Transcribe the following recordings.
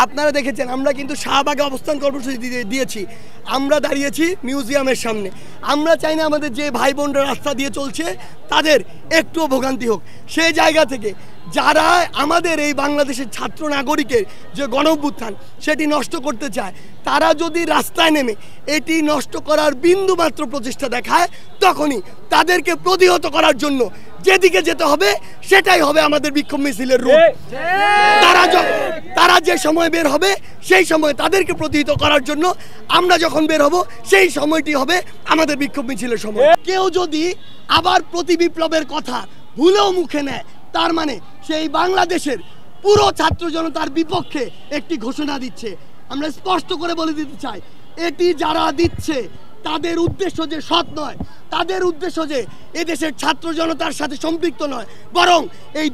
আপনারা দেখেছেন আমরা কিন্তু শাহবাগে অবস্থান কর্মসূচি দিয়েছি, আমরা দাঁড়িয়েছি মিউজিয়ামের সামনে। আমরা চাই না আমাদের যে ভাই বোনরা রাস্তা দিয়ে চলছে তাদের একটুও ভোগান্তি হোক। সেই জায়গা থেকে যারা আমাদের এই বাংলাদেশের ছাত্র নাগরিকের যে গণঅভ্যুত্থান সেটি নষ্ট করতে চায়, তারা যদি রাস্তায় নেমে এটি নষ্ট করার বিন্দুমাত্র প্রচেষ্টা দেখায়, তখনই তাদেরকে প্রতিহত করার জন্য যেদিকে যেতে হবে সেটাই হবে আমাদের বিক্ষোভ মিছিলের রূপ। তারা যে সময় বের হবে সেই সময় তাদেরকে প্রতিহত করার জন্য আমরা যখন বের হব সেই সময়টি হবে আমাদের বিক্ষোভ মিছিলের সময়। কেউ যদি আবার প্রতি বিপ্লবের কথা ভুলেও মুখে নেয়, তার মানে সেই বাংলাদেশের পুরো ছাত্র জনতার বিপক্ষে একটি ঘোষণা দিচ্ছে। আমরা স্পষ্ট করে বলে দিতে চাই, এটি যারা দিচ্ছে তাদের উদ্দেশ্য যে সৎ নয়, তাদের উদ্দেশ্য যে এদেশের ছাত্র জনতার সাথে সম্পৃক্ত নয়, বরং এই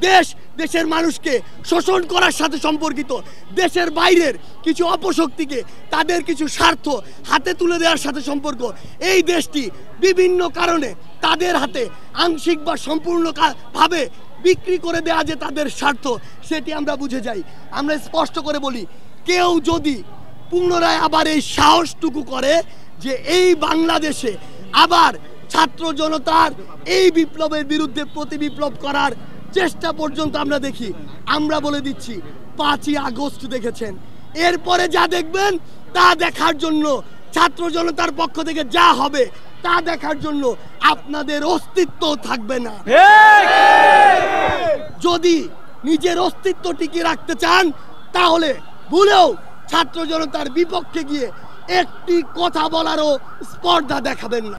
দেশের মানুষকে শোষণ করার সাথে সম্পর্কিত, দেশের বাইরের কিছু অপশক্তিকে তাদের কিছু স্বার্থ হাতে তুলে দেওয়ার সাথে সম্পর্ক। এই দেশটি বিভিন্ন কারণে তাদের হাতে আংশিক বা সম্পূর্ণ ভাবে বিক্রি করে দেওয়া যে তাদের স্বার্থ, সেটি আমরা বুঝে যাই। আমরা স্পষ্ট করে বলি, কেউ যদি পুনরায় আবার এই সাহসটুকু করে যে এই বাংলাদেশে আবার ছাত্র জনতার এই বিপ্লবের বিরুদ্ধে প্রতি বিপ্লব করার চেষ্টা পর্যন্ত আমরা দেখি, আমরা বলে দিচ্ছি 5ই আগস্ট দেখেছেন, এরপরে যা দেখবেন তা দেখার জন্য ছাত্র জনতার পক্ষ থেকে যা হবে তা দেখার জন্য আপনাদের অস্তিত্ব থাকবে না। যদি নিজের অস্তিত্ব টিকিয়ে রাখতে চান তাহলে ভুলেও ছাত্র জনতার বিপক্ষে গিয়ে একটি কথা বলারও স্পর্ধা দেখাবেন না।